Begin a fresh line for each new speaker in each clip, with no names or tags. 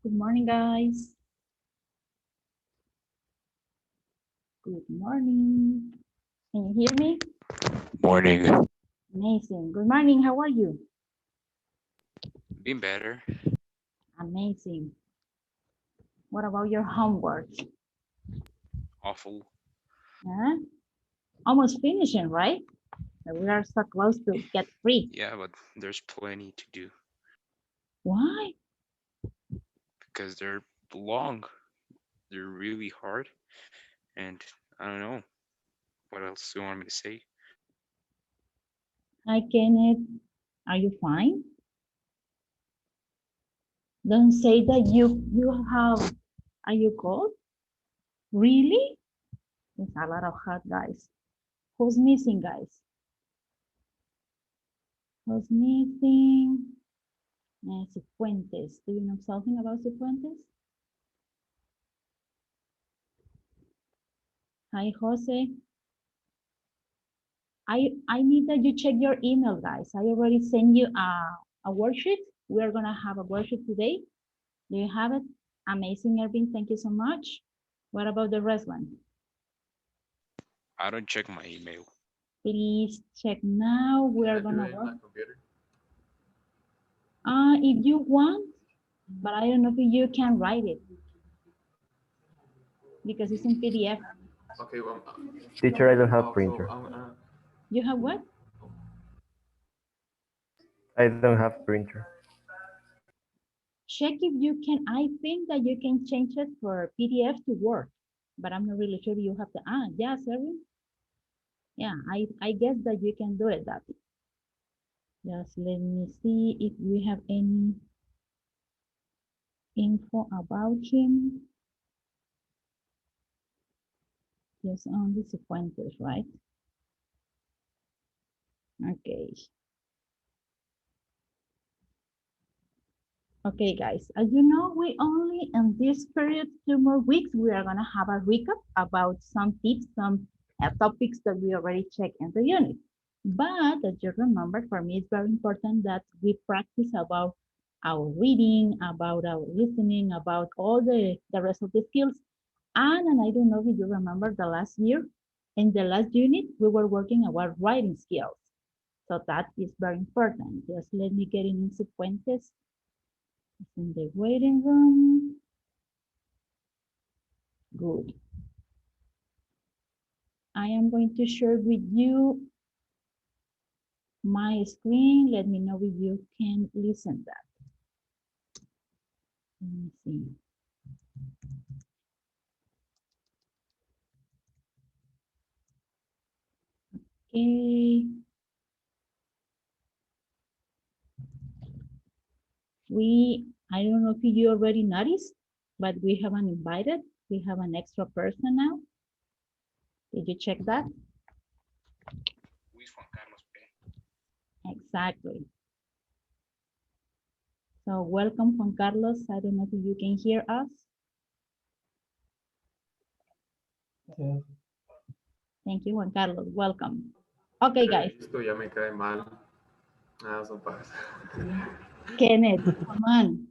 Good morning, guys. Good morning. Can you hear me?
Morning.
Amazing. Good morning. How are you?
Been better.
Amazing. What about your homework?
Awful.
Huh? Almost finishing, right? We are so close to get free.
Yeah, but there's plenty to do
Why?
because they're long. They're really hard. And I don't know what else do you want me to say.
Hi, Kenneth. Are you fine? Don't say that you have. Are you cold? Really? There's a lot of hot guys. Who's missing, guys? Who's missing? Cifuentes. Do you know something about Cifuentes? Hi, Jose. I need that you check your email, guys. I already sent you a worksheet. We're gonna have a worksheet today. Do you have it? Amazing, Ervin. Thank you so much. What about the rest one?
I don't check my email.
Please check now. We are gonna work. If you want, but I don't know if you can write it because it's in PDF.
Okay, well,
Teacher, I don't have printer.
You have what?
I don't have printer.
Check if you can. I think that you can change it for PDF to Word, but I'm not really sure you have to. Yes, Erwin. Yeah, I guess that you can do it that way. Just let me see if we have any info about him. Just only Cifuentes, right? Okay. Okay, guys, as you know, we only in this period, 2 more weeks, we are gonna have a recap about some tips, some topics that we already checked in the unit. But as you remember, for me, it's very important that we practice about our reading, about our listening, about all the rest of the skills. And I don't know if you remember the last year, in the last unit, we were working about writing skills. So that is very important. Just let me get in Cifuentes in the waiting room. Good. I am going to share with you my screen. Let me know if you can listen that. Let me see. Okay. I don't know if you already noticed, but we have an invited. We have an extra person now. Did you check that?
Luis Juan Carlos P.
Exactly. So welcome, Juan Carlos. I don't know if you can hear us.
Yeah.
Thank you, Juan Carlos. Welcome. Okay, guys.
Esto ya me cae mal. Son paz.
Kenneth, come on.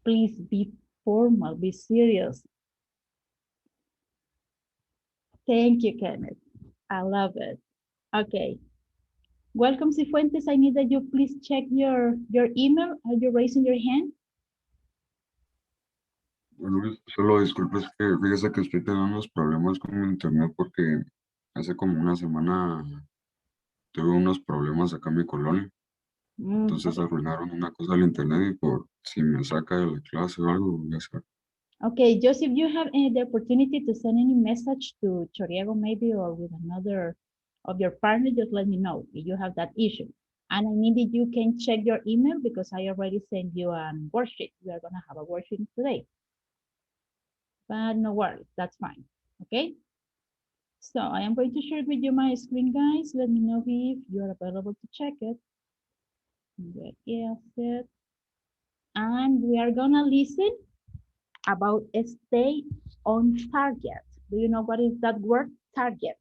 Please be formal, be serious. Thank you, Kenneth. I love it. Okay. Welcome, Cifuentes. I need that you please check your email. Are you raising your hand?
Bueno, solo disculpas que fíjese que estoy teniendo unos problemas con mi internet porque hace como una semana tuve unos problemas acá en mi colonia. Entonces
Okay.
arruinaron una cosa del internet y por si me saca de la clase o algo, voy a hacer.
Okay, Joseph, you have the opportunity to send any message to Choriego maybe or with another of your partner, just let me know if you have that issue. And I need that you can check your email because I already sent you a worksheet. We are gonna have a worksheet today. But no worries, that's fine, okay? So I am going to share with you my screen, guys. Let me know if you're available to check it. Where is it? And we are gonna listen about stay on target. Do you know what is that word, target?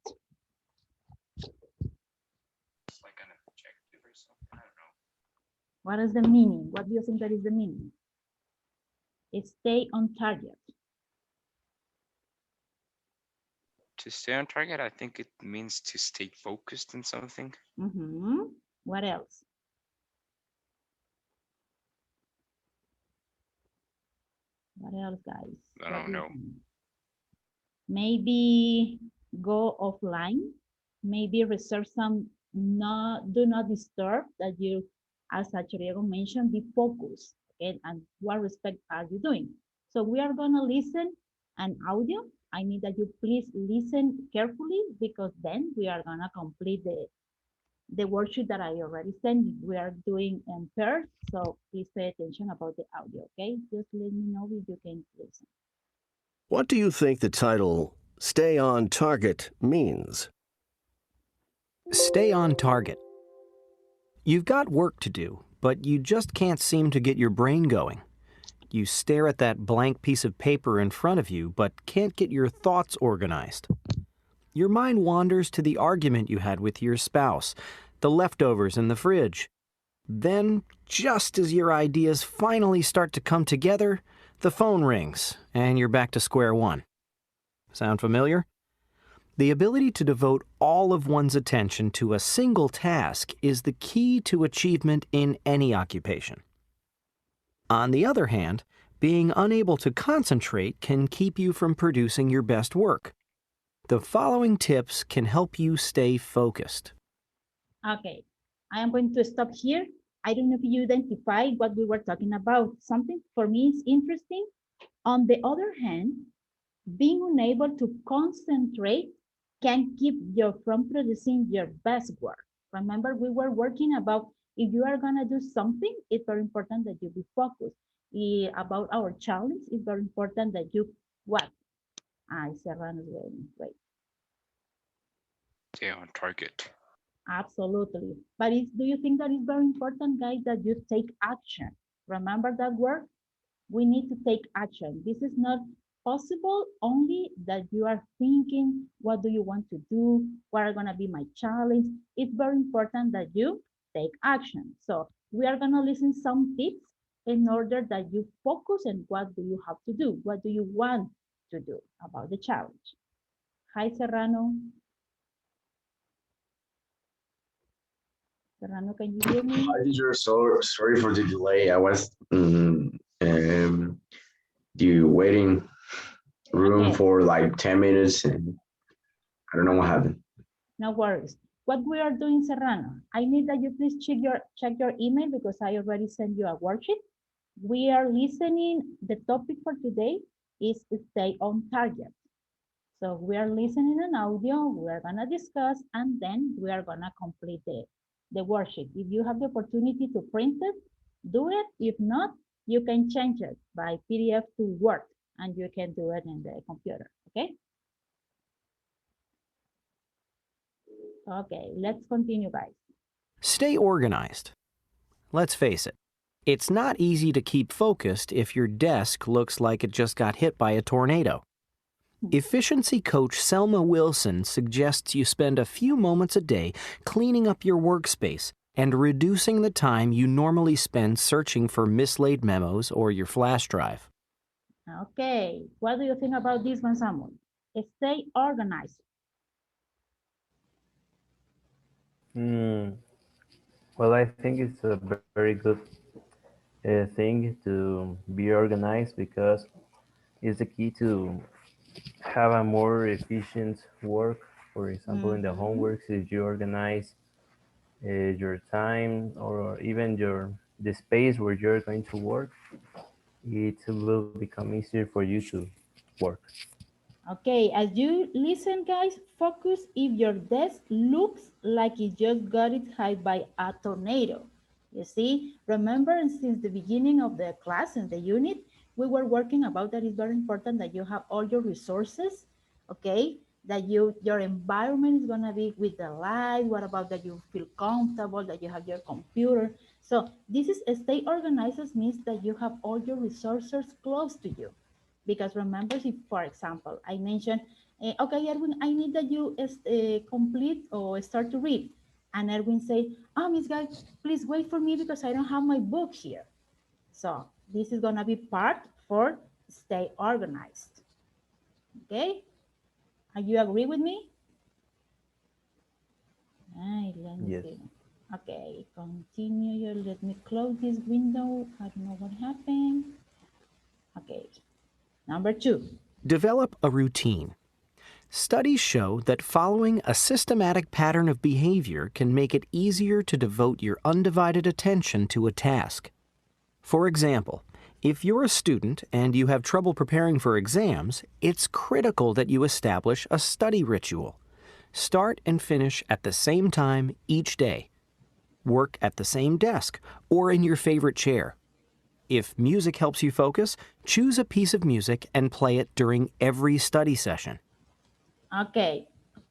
Like an objective or something. I don't know.
What is the meaning? What do you think that is the meaning? Stay on target.
To stay on target, I think it means to stay focused on something.
What else? What else, guys?
I
What
don't
do you
know.
think? Maybe go offline. Maybe reserve some do not disturb that you, as Choriego mentioned, be focused. Okay, and what respect are you doing? So we are gonna listen an audio. I need that you please listen carefully because then we are gonna complete the worksheet that I already sent you. We are doing in pairs, so please pay attention about the audio, okay? Just let me know if you can listen.
What do you think the title Stay on Target means?
Stay on target. You've got work to do, but you just can't seem to get your brain going. You stare at that blank piece of paper in front of you, but can't get your thoughts organized. Your mind wanders to the argument you had with your spouse, the leftovers in the fridge. Then, just as your ideas finally start to come together, the phone rings, and you're back to square one. Sound familiar? The ability to devote all of one's attention to a single task is the key to achievement in any occupation. On the other hand, being unable to concentrate can keep you from producing your best work. The following tips can help you stay focused.
Okay, I am going to stop here. I don't know if you identify what we were talking about. Something for me is interesting. On the other hand, being unable to concentrate can keep you from producing your best work. Remember, we were working about if you are going to do something, it's very important that you be focused. About our challenge, it's very important that you what? Serrano's waiting. Wait.
Stay on target.
Absolutely. But do you think that it's very important, guys, that you take action? Remember that word? We need to take action. This is not possible only that you are thinking, what do you want to do? What are going to be my challenge? It's very important that you take action. So we are going to listen some tips in order that you focus on what do you have to do? What do you want to do about the challenge? Hi, Serrano. Serrano, can you hear me?
Hi, teacher. So sorry for the delay. I was the waiting room
Okay.
for like 10 minutes and I don't know what happened.
No worries. What we are doing, Serrano, I need that you please check your email because I already sent you a worksheet. We are listening. The topic for today is stay on target. So we are listening an audio, we are gonna discuss, and then we are gonna complete the worksheet. If you have the opportunity to print it, do it. If not, you can change it by PDF to Word, and you can do it in the computer, okay? Okay, let's continue, guys.
Stay organized. Let's face it, it's not easy to keep focused if your desk looks like it just got hit by a tornado. Efficiency coach Selma Wilson suggests you spend a few moments a day cleaning up your workspace and reducing the time you normally spend searching for mislaid memos or your flash drive.
Okay, what do you think about this one, Samuel? Stay organized.
Well, I think it's a very good thing to be organized because it's the key to have a more efficient work. For example, in the homeworks, if you organize your time or even the space where you're going to work, it will become easier for you to work.
Okay, as you listen, guys, focus if your desk looks like it just got it hit by a tornado. You see, remember since the beginning of the class and the unit, we were working about that it's very important that you have all your resources, okay? That your environment is gonna be with the light. What about that you feel comfortable, that you have your computer. So this is stay organized means that you have all your resources close to you. Because remember, if, for example, I mentioned, okay, Erwin, I need that you complete or start to read. And Erwin say, oh, Miss Guy, please wait for me because I don't have my book here. So this is gonna be part for stay organized. Okay? Are you agree with me? Let me
Yes.
see. Okay, continue here. Let me close this window. I don't know what happened. Okay, number 2.
Develop a routine. Studies show that following a systematic pattern of behavior can make it easier to devote your undivided attention to a task. For example, if you're a student and you have trouble preparing for exams, it's critical that you establish a study ritual. Start and finish at the same time each day. Work at the same desk or in your favorite chair. If music helps you focus, choose a piece of music and play it during every study session.
Okay,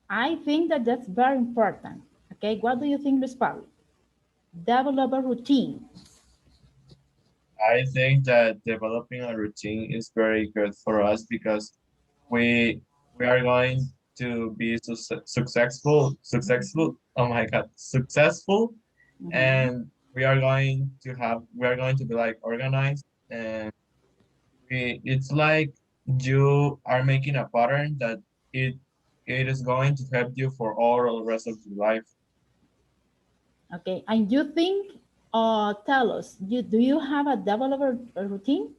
I think that that's very important. Okay, what do you think, Luis Pablo? Develop a routine.
I think that developing a routine is very good for us because we we are going to be successful. Oh my God, successful,
Mhm.
and we are going to be like organized, and it's like you are making a pattern that it it is going to help you for all the rest of your life.
Okay, and you think, tell us, do you have a developer routine?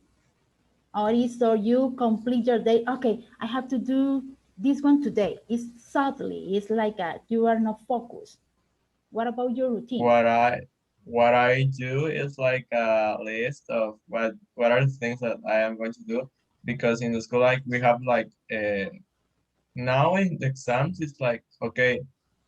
Or is so you complete your day, okay, I have to do this one today. It's subtly, it's like a, you are not focused. What about your routine?
What I what I do is like a list of what are the things that I am going to do because in the school like we have like now in the exams it's like okay,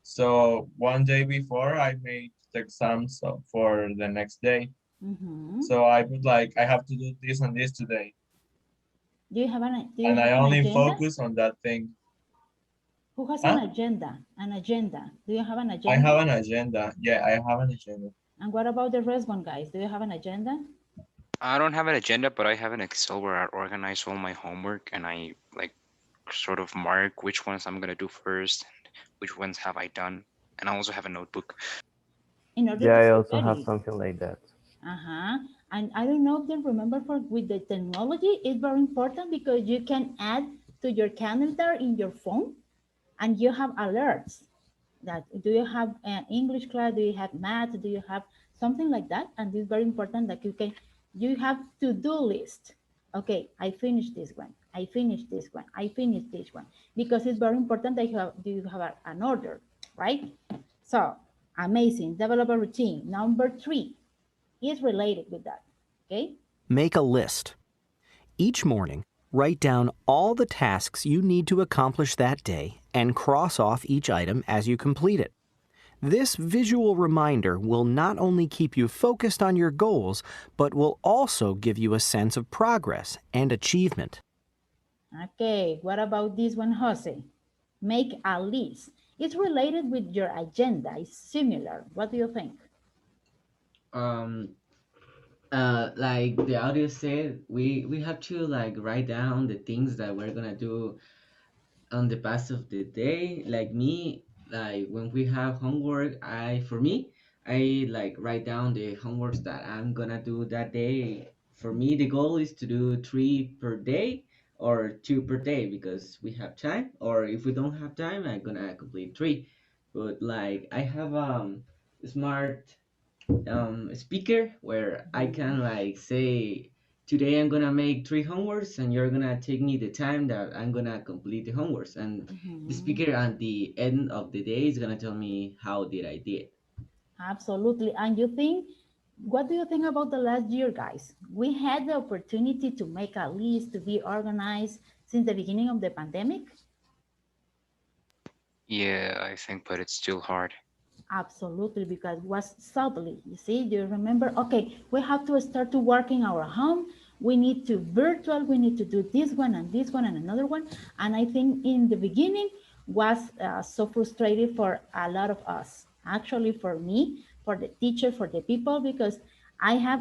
so one day before I made the exams for the next day,
Mm-hmm.
so I would like I have to do this and this today,
Do you
and
have
I
an
only
agenda?
focus on that thing.
Who has an
Huh?
agenda? An agenda. Do you have an
I
agenda?
have an agenda. Yeah, I have an agenda.
And what about the rest one, guys? Do you have an agenda?
I don't have an agenda, but I have an Excel where I organize all my homework and I like sort of mark which ones I'm gonna do first, which ones have I done, and I also have a notebook.
In order
Yeah,
to
I
stay
also have
ready.
something like that.
Uh-huh. And I don't know if you remember for with the technology, it's very important because you can add to your calendar in your phone and you have alerts that do you have English class, do you have math, do you have something like that? And it's very important that you have to-do list. Okay, I finished this one, I finished this one, I finished this one, because it's very important that you have an order, right? So amazing, develop a routine. Number 3 is related with that, okay?
Make a list. Each morning, write down all the tasks you need to accomplish that day and cross off each item as you complete it. This visual reminder will not only keep you focused on your goals, but will also give you a sense of progress and achievement.
Okay, what about this one, Jose? Make a list. It's related with your agenda, it's similar. What do you think?
Um, like the audio said, we have to like write down the things that we're gonna do on the past of the day. Like me, like when we have homework, for me, I like write down the homeworks that I'm gonna do that day. For me, the goal is to do three per day or two per day because we have time. Or if we don't have time, I'm gonna complete three. But like I have smart speaker where I can like say today I'm gonna make three homeworks and you're gonna take me the time that I'm gonna complete the homeworks, and the
Mhm.
speaker at the end of the day is gonna tell me how did I did.
Absolutely. And you think, what do you think about the last year, guys? We had the opportunity to make a list, to be organized since the beginning of the pandemic.
Yeah, I think, but it's still hard.
Absolutely, because it was subtly, you see, you remember, okay, we have to start to work in our home. We need to virtual, we need to do this one and another one. And I think in the beginning was so frustrating for a lot of us. Actually, for me, for the teacher, for the people, because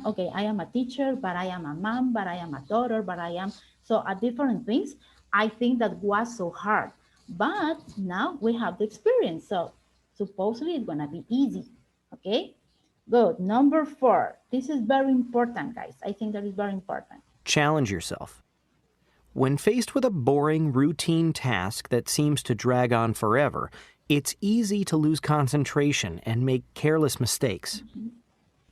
okay, I am a teacher, but I am a mom, but I am a daughter, but I am, so at different things. I think that was so hard. But now we have the experience. So Supposedly it's gonna be easy, okay? Good. Number 4. This is very important, guys. I think that is very important.
Challenge yourself. When faced with a boring, routine task that seems to drag on forever, it's easy to lose concentration and make careless mistakes.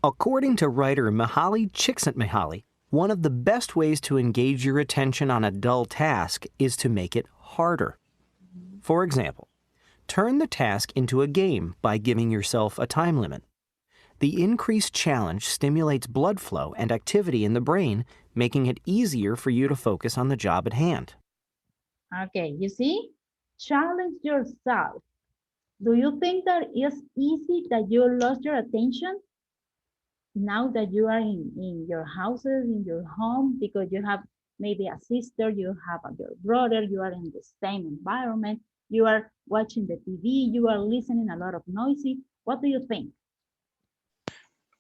According to writer Mihaly Csikszentmihalyi, one of the best ways to engage your attention on a dull task is to make it harder. For example, turn the task into a game by giving yourself a time limit. The increased challenge stimulates blood flow and activity in the brain, making it easier for you to focus on the job at hand.
Okay, you see? Challenge yourself. Do you think that it's easy that you lost your attention now that you are in your houses, in your home, because you have maybe a sister, you have your brother, you are in the same environment, you are watching the TV, you are listening a lot of noisy. What do you think?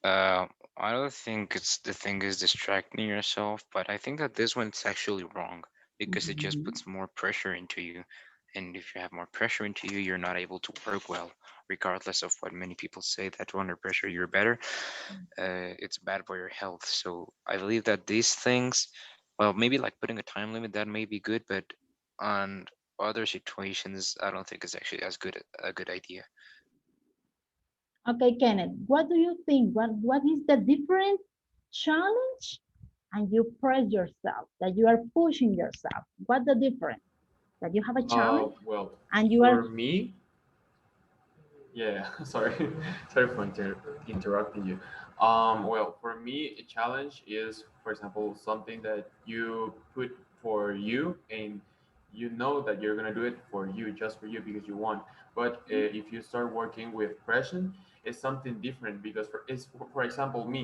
I don't think it's the thing is distracting yourself, but I think that this one's actually wrong because it just
Mhm.
puts more pressure into you. And if you have more pressure into you, you're not able to work well, regardless of what many people say that under pressure you're better. It's bad for your health. So I believe that these things, well, maybe like putting a time limit, that may be good, but on other situations, I don't think it's actually as good a good idea.
Okay, Kenneth, what do you think? What is the different challenge and you press yourself, that you are pushing yourself? What the difference? That you have a challenge
Well,
and you are,
for me, yeah, sorry, sorry for interrupting you. Well, for me, a challenge is, for example, something that you put for you, and you know that you're gonna do it for you, just for you, because you want. But if you start working with pressure, it's something different because for example, me,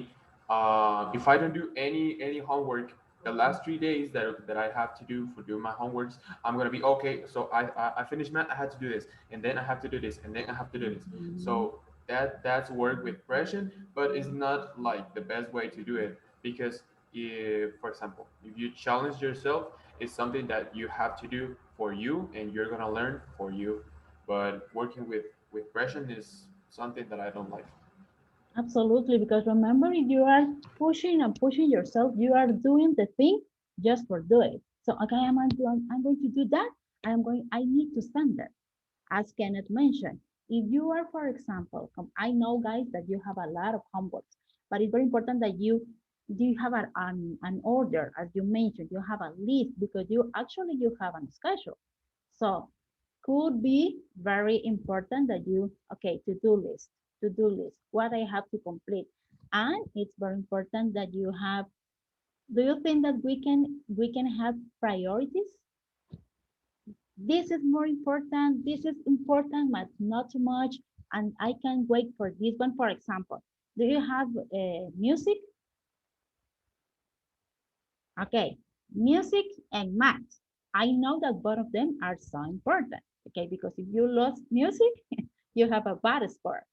if I don't do any homework the last 3 days that I have to do for doing my homeworks, I'm gonna be okay. So I finished math. I had to do this, and then I have to do this, and then I have to do this. So that's work with pressure, but it's not like the best way to do it because if, for example, if you challenge yourself, it's something that you have to do for you, and you're gonna learn for you. But working with pressure is something that I don't like.
absolutely, because remember, if you are pushing and pushing yourself, you are doing the thing just for do it. So, okay, I'm going to do that. I need to stand there. As Kenneth mentioned, if you are, for example, I know, guys, that you have a lot of homeworks, but it's very important that you have an order, as you mentioned, you have a list because you have a schedule. So could be very important that you, okay, to-do list, what I have to complete. And it's very important that you have, do you think that we can have priorities? This is more important, this is important, but not too much, and I can wait for this one. For example, do you have music? Okay, music and math. I know that both of them are so important, okay, because if you lost music, you have a bad score.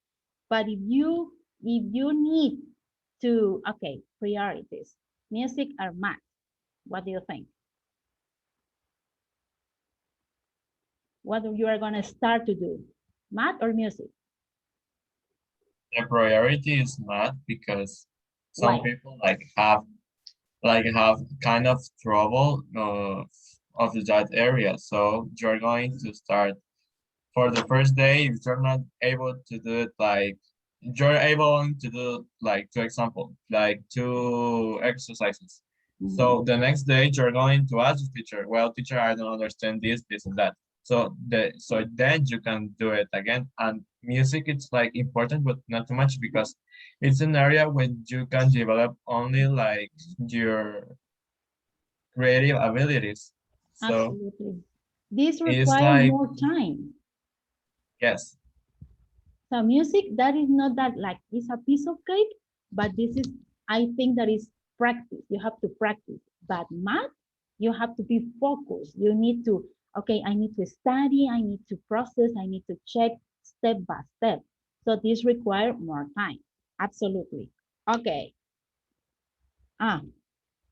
But if you need to, okay, priorities, music or math, what do you think? What you are gonna start to do, math or music?
The priority is math because some
Why?
people have kind of trouble of that area. So you're going to start for the first day. If you're not able to do it, like you're able to do like two example, like two exercises. So the next day you're going to ask the teacher, well, teacher, I don't understand this and that. So then you can do it again. And music it's like important, but not too much because it's an area where you can develop only like your creative abilities. So
Absolutely. This
it's
requires
like
more time.
yes,
So music, that is not that like it's a piece of cake, but this is, I think that is practice. You have to practice. But math, you have to be focused. You need to, okay, I need to study, I need to process, I need to check step by step. So this requires more time. Absolutely. Okay. Ah,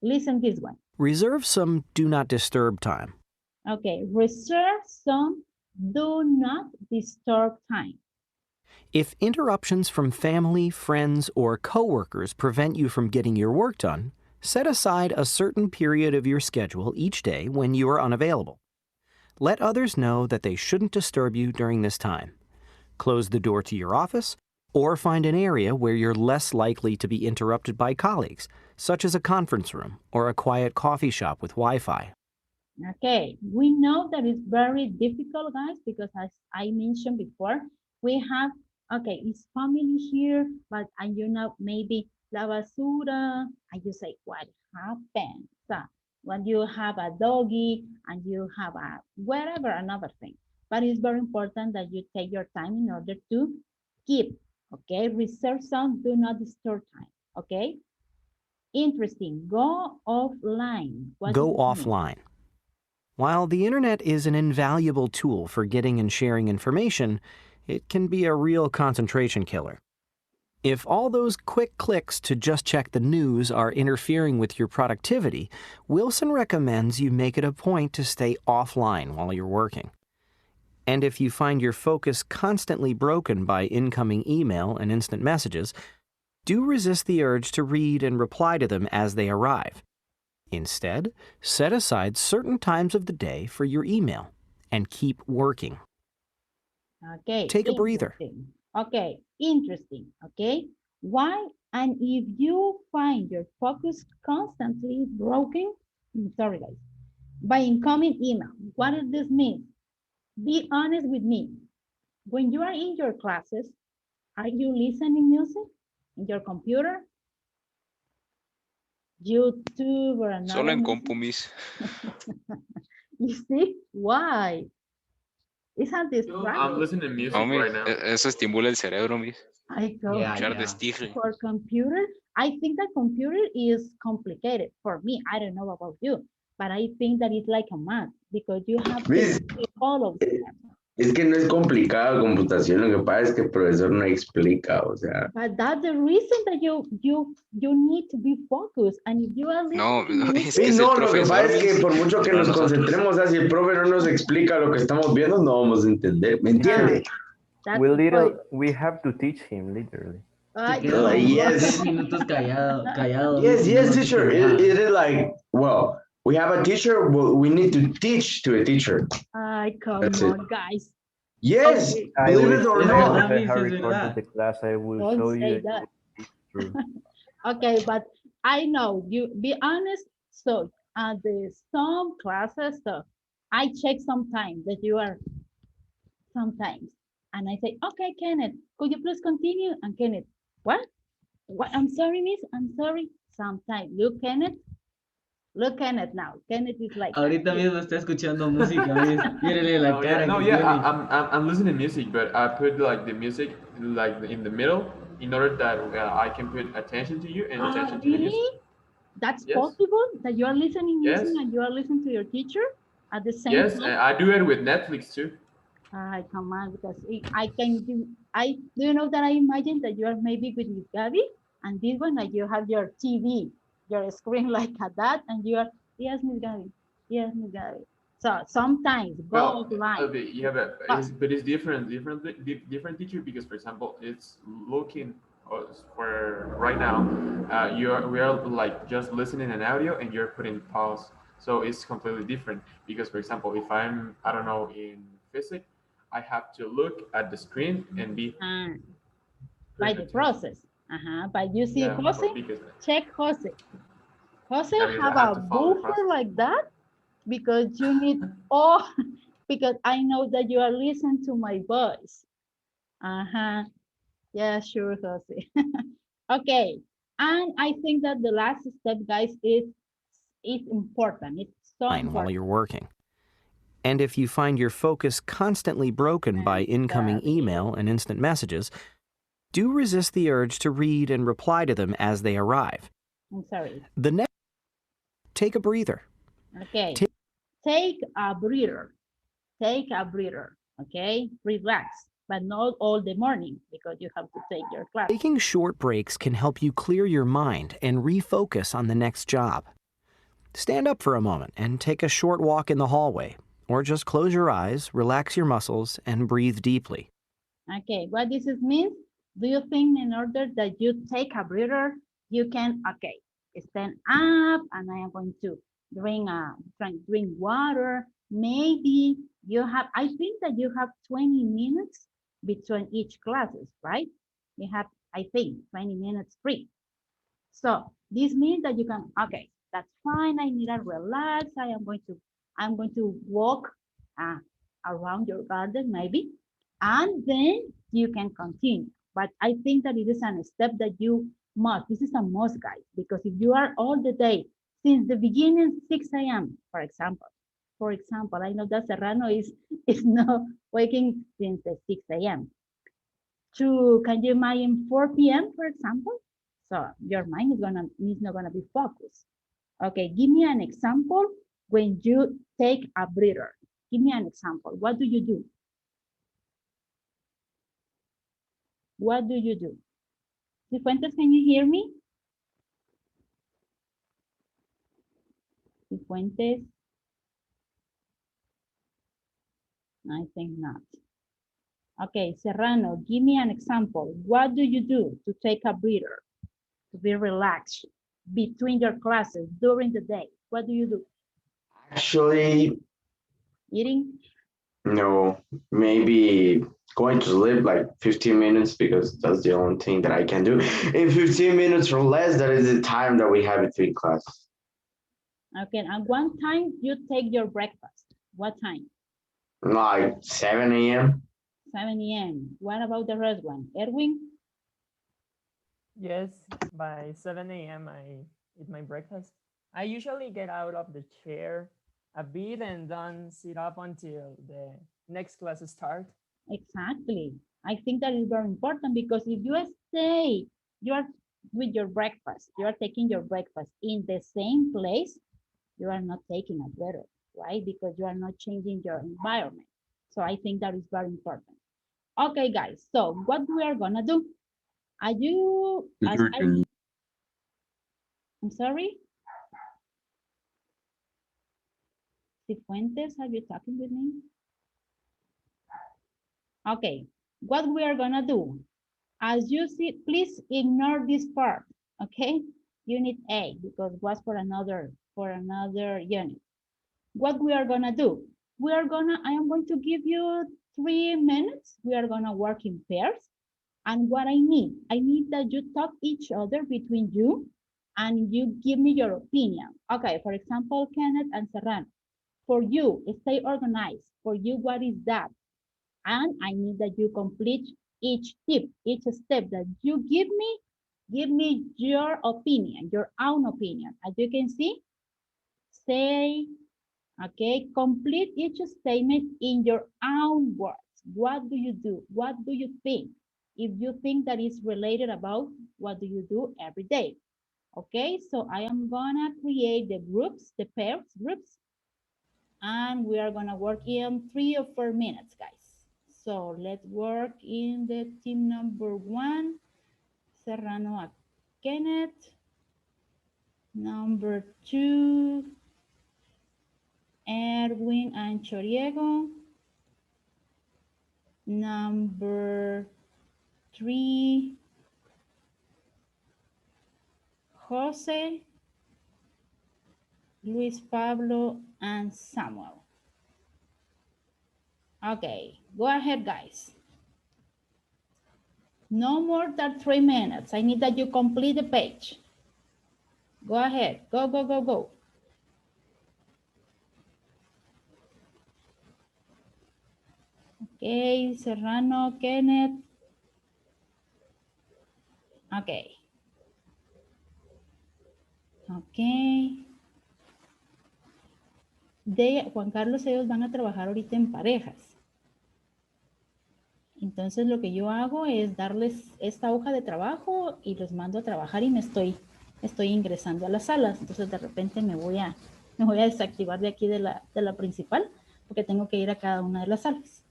listen this one.
Reserve some do not disturb time.
Okay, reserve some do not disturb time.
If interruptions from family, friends, or coworkers prevent you from getting your work done, set aside a certain period of your schedule each day when you are unavailable. Let others know that they shouldn't disturb you during this time. Close the door to your office, or find an area where you're less likely to be interrupted by colleagues, such as a conference room or a quiet coffee shop with Wi-Fi.
Okay, we know that it's very difficult, guys, because as I mentioned before, we have, okay, it's family here, but and you know, maybe la basura, and you say, what happened? So when you have a doggy and you have a whatever, another thing. But it's very important that you take your time in order to keep, okay? Reserve some, do not disturb time, okay? Interesting, go offline. What
Go
does it mean?
offline. While the internet is an invaluable tool for getting and sharing information, it can be a real concentration killer. If all those quick clicks to just check the news are interfering with your productivity, Wilson recommends you make it a point to stay offline while you're working. And if you find your focus constantly broken by incoming email and instant messages, do resist the urge to read and reply to them as they arrive. Instead, set aside certain times of the day for your email and keep working.
Okay.
Take a breather.
Okay, interesting. Okay. Why? And if you find your focus constantly broken, sorry guys, by incoming email, what does this mean? Be honest with me. When you are in your classes, are you listening music in your computer? YouTube or another
Solo en
music?
compu, miss.
You see? Why? Isn't this right?
I'm listening to music
No, miss.
right now.
Eso estimula el cerebro, miss.
I go
Yeah,
Echar
yeah.
destige.
for computer. I think that computer is complicated for me. I don't know about you, but I think that it's like a math because you have to
Miss,
follow them.
es que no es complicado computación, lo que pasa es que el profesor no explica, o sea.
But that's the reason that you need to be focused. And if you are
No,
listening
no,
to
es
Sí,
que es el
no, lo que pasa
profesor,
es que
miss.
por mucho que
No
nos
nosotros.
concentremos, si el profe no nos explica lo que estamos viendo, no vamos a entender, ¿me entiende?
that's
We
the point.
we have to teach him literally.
I
Se queda
know.
como
Yes.
10 minutos callado,
Yes,
y no
yes,
nos
teacher.
dice nada.
It is like, well, we have a teacher, well, we need to teach to a teacher.
Come
That's it.
on, guys.
Yes,
Okay.
I
believe
wish
it or
Es
not.
verdad,
I
miss,
have
es
recorded
verdad.
the class. I will
Don't
show
say
you.
that.
It's true.
Okay, but I know you be honest. So at the some classes, so I check sometimes that you are sometimes, and I say, okay, Kenneth, could you please continue? And Kenneth, what? What? I'm sorry, miss. I'm sorry. Sometimes look, Kenneth. Look, Kenneth now. Kenneth is like.
Ahorita mismo está escuchando música, miss. Mírele la
No,
cara
yeah, no,
que
yeah.
tiene.
I'm listening to music, but I put like the music like in the middle in order that I can put attention to you and attention to the music.
Really? That's
Yes.
possible that you are listening music
Yes.
and you are listening to your teacher at the same
Yes,
time.
and I do it with Netflix too.
Come on, because I can do. I do you know that I imagine that you are maybe with Miss Gabby, and this one that you have your TV, your screen like that, and you are yes, Miss Gabby, yes, Miss Gabby. So sometimes go
Well,
offline.
yeah, but it's different teacher because, for example, it's looking for right now. We are like just listening an audio and you're putting pause, so it's completely different. Because, for example, if I don't know in physics, I have to look at the screen and be
By the process. But you see,
yeah,
Jose,
because
check Jose. Jose
that means I
have
have
a
to follow the
buffer
process.
like that because you need all because I know that you are listening to my voice. Yeah, sure, Jose. Okay, and I think that the last step, guys, is important. It's so
While
important.
you're working. And if you find your focus constantly broken by incoming email and instant messages, do resist the urge to read and reply to them as they arrive.
I'm sorry.
The next, take a breather.
Okay, take a breather. Take a breather. Okay, relax, but not all the morning because you have to take your class.
Taking short breaks can help you clear your mind and refocus on the next job. Stand up for a moment and take a short walk in the hallway, or just close your eyes, relax your muscles, and breathe deeply.
Okay, what this is means? Do you think in order that you take a breather, you can, okay, stand up and I am going to drink water. Maybe you have, I think that you have 20 minutes between each classes, right? You have, I think, 20 minutes free. So this means that you can, okay, that's fine. I need to relax. I'm going to walk uh, around your garden maybe, and then you can continue. But I think that it is a step that you must, this is a must, guys, because if you are all the day, since the beginning, 6 a.m., for example, I know that Serrano is not waking since the 6 a.m. To, can you imagine 4 p.m., for example? So your mind is not gonna be focused. Okay, give me an example when you take a breather. Give me an example. What do you do? What do you do? Cifuentes, can you hear me? Cifuentes? I think not. Okay, Serrano, give me an example. What do you do to take a breather, to be relaxed between your classes during the day? What do you do?
Actually,
Eating?
no, maybe going to sleep like 15 minutes because that's the only thing that I can do. In 15 minutes or less, that is the time that we have between classes.
Okay, and one time you take your breakfast. What time?
Like 7 a.m.
7 a.m. What about the rest one? Erwin?
Yes, by 7 a.m. I eat my breakfast. I usually get out of the chair a bit and don't sit up until the next class start.
Exactly. I think that is very important because if you stay, you are with your breakfast, you are taking your breakfast in the same place, you are not taking it better, right? Because you are not changing your environment. So I think that is very important. Okay, guys, so what we are gonna do? Are you, as
Teacher, can you
I'm sorry? Cifuentes, are you talking with me? Okay, what we are gonna do? As you see, please ignore this part, okay? Unit A, because it was for another unit. What we are gonna do? I am going to give you 3 minutes. We are gonna work in pairs. And what I need that you talk each other between you and you give me your opinion. Okay, for example, Kenneth and Serrano. For you, stay organized. For you, what is that? And I need that you complete each tip, each step that you give me your opinion, your own opinion. As you can see, say, okay, complete each statement in your own words. What do you do? What do you think? If you think that is related about what do you do every day. Okay, so I am gonna create the groups, the pairs groups, and we are gonna work in 3 or 4 minutes, guys. So let's work in the team number 1, Serrano Kenneth. Number 2, Erwin and Choriego. Number 3, Jose, Luis Pablo, and Samuel. Okay, go ahead, guys. No more than 3 minutes. I need that you complete the page. Go ahead. Go, go, go, go. Okay, Serrano, Kenneth. Okay. Okay. Juan Carlos, ellos van a trabajar ahorita en parejas. Entonces lo que yo hago es darles esta hoja de trabajo y los mando a trabajar y estoy ingresando a las salas. Entonces de repente me voy a desactivar de aquí de la principal porque tengo que ir a cada una de las salas.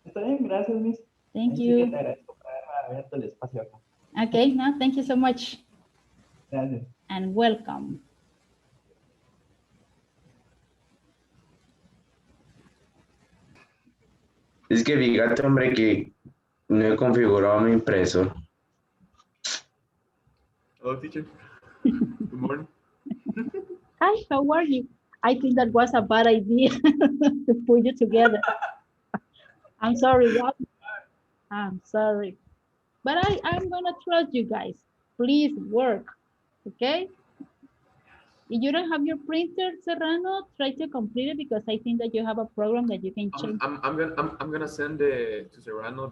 Está bien, gracias, Miss.
Thank
Ahí sí
you.
que te agradezco por haber abierto el espacio acá.
Okay, no, thank you so much.
Gracias.
And welcome.
Es que fíjate, hombre, que No he configurado mi impresor.
Hello, teacher. Good morning.
Hi, how are you? I think that was a bad idea to put you together. I'm sorry, what? I'm sorry. But I'm gonna trust you guys. Please work, okay? If you don't have your printer, Serrano, try to complete it because I think that you have a program that you can change
I'm gonna send to Serrano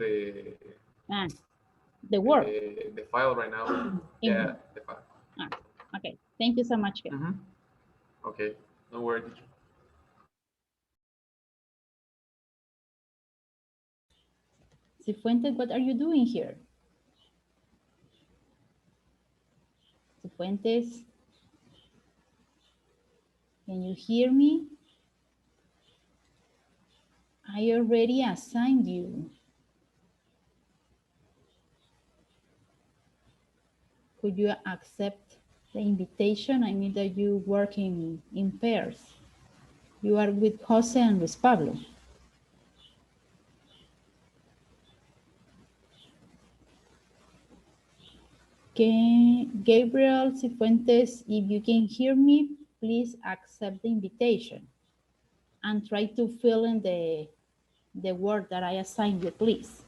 ah, the work.
the file right now.
Mhm.
Yeah, the file.
Ah, okay, thank you so much. Ken.
Mm-hmm. Okay, no worry, teacher.
Cifuentes, what are you doing here? Cifuentes, can you hear me? I already assigned you. Could you accept the invitation? I mean that you work in pairs. You are with Jose and with Pablo. Gabriel Cifuentes, if you can hear me, please accept the invitation and try to fill in the word that I assigned you, please.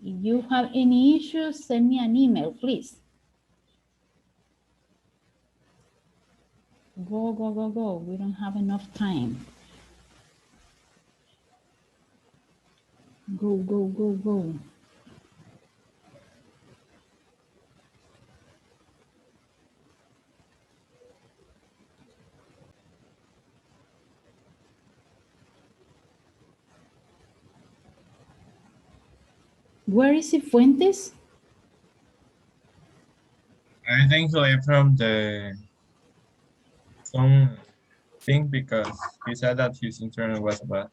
If you have any issues, send me an email, please. Go, go, go, go. We don't have enough time. Go, go, go, go. Where is Cifuentes?
I think he left from the Zoom thing because he said that his internet was bad.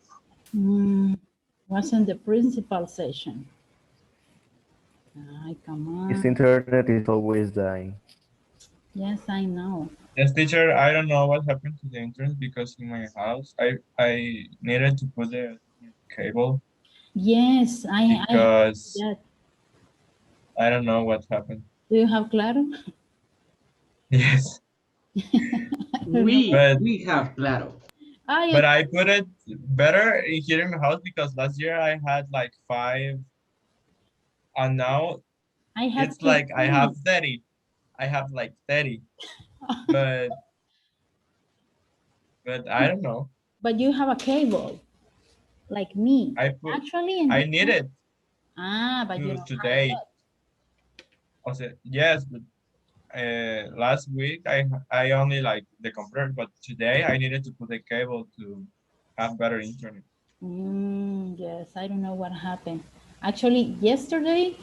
Wasn't the principal session. Ay, come
His
on.
internet is always dying.
Yes, I know.
Yes, teacher, I don't know what happened to the internet because in my house, I needed to put the cable
Yes,
because
yes.
I don't know what happened.
Do you have Claro?
Yes.
We
But
have Claro.
but I put it better here in my house because last year I had like 5, and now
I have
it's like I
15.
have 30. I have like 30, but I don't know.
But you have a cable, like me. Actually, in
I
this
need it
but you
to
don't have
today. Also, yes, but last week I only like the computer, but today I needed to put a cable to have better internet.
Yes, I don't know what happened. Actually, yesterday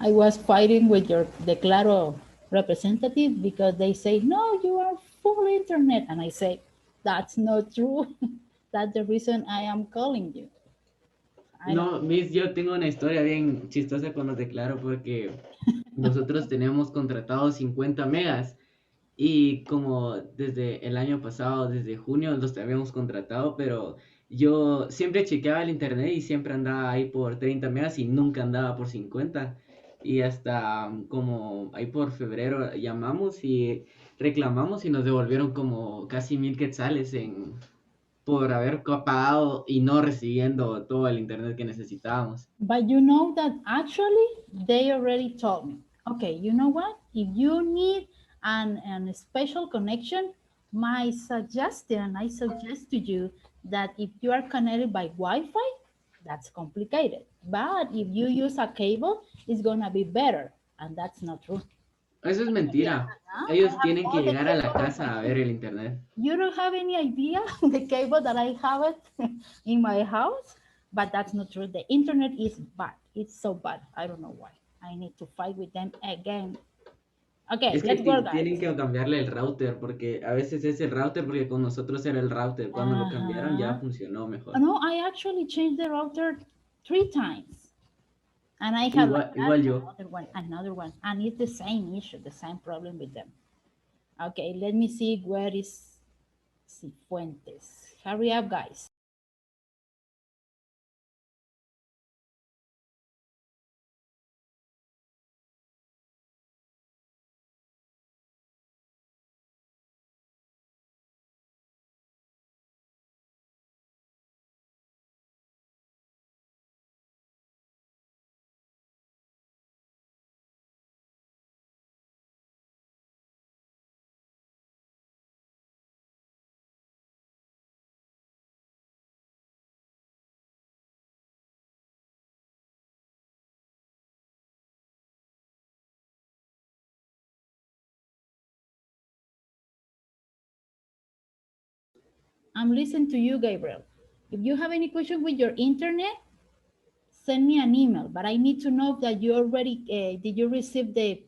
I was fighting with the Claro representative because they say, no, you are full internet. And I say, that's not true. That's the reason I am calling you.
No, Miss, yo tengo una historia bien chistosa con los de Claro porque nosotros tenemos contratados 50 megas y como desde el año pasado, desde junio, los habíamos contratado, pero yo siempre chequeaba el internet y siempre andaba ahí por 30 megas y nunca andaba por 50. Y hasta como ahí por febrero llamamos y reclamamos y nos devolvieron como casi 1,000 quetzales por haber pagado y no recibiendo todo el internet que necesitábamos.
But you know that actually they already told me, okay, you know what? If you need an special connection, I suggest to you that if you are connected by Wi-Fi, that's complicated. But if you use a cable, it's gonna be better. And that's not true.
Eso es mentira.
I
Ellos
have
tienen que
all the
llegar a la
cable.
casa a ver el internet.
You don't have any idea the cable that I have it in my house, but that's not true. The internet is bad. It's so bad. I don't know why. I need to fight with them again. Okay,
Es que
let's go, guys.
tienen que cambiarle el router porque a veces es el router porque con nosotros era el router. Cuando lo cambiaron ya funcionó mejor.
No, I actually changed the router 3 times. And I have
igual yo.
another one. And it's the same issue, the same problem with them. Okay, let me see where is Cifuentes. Hurry up, guys. I'm listening to you, Gabriel. If you have any question with your internet, send me an email, but I need to know that you already, did you receive the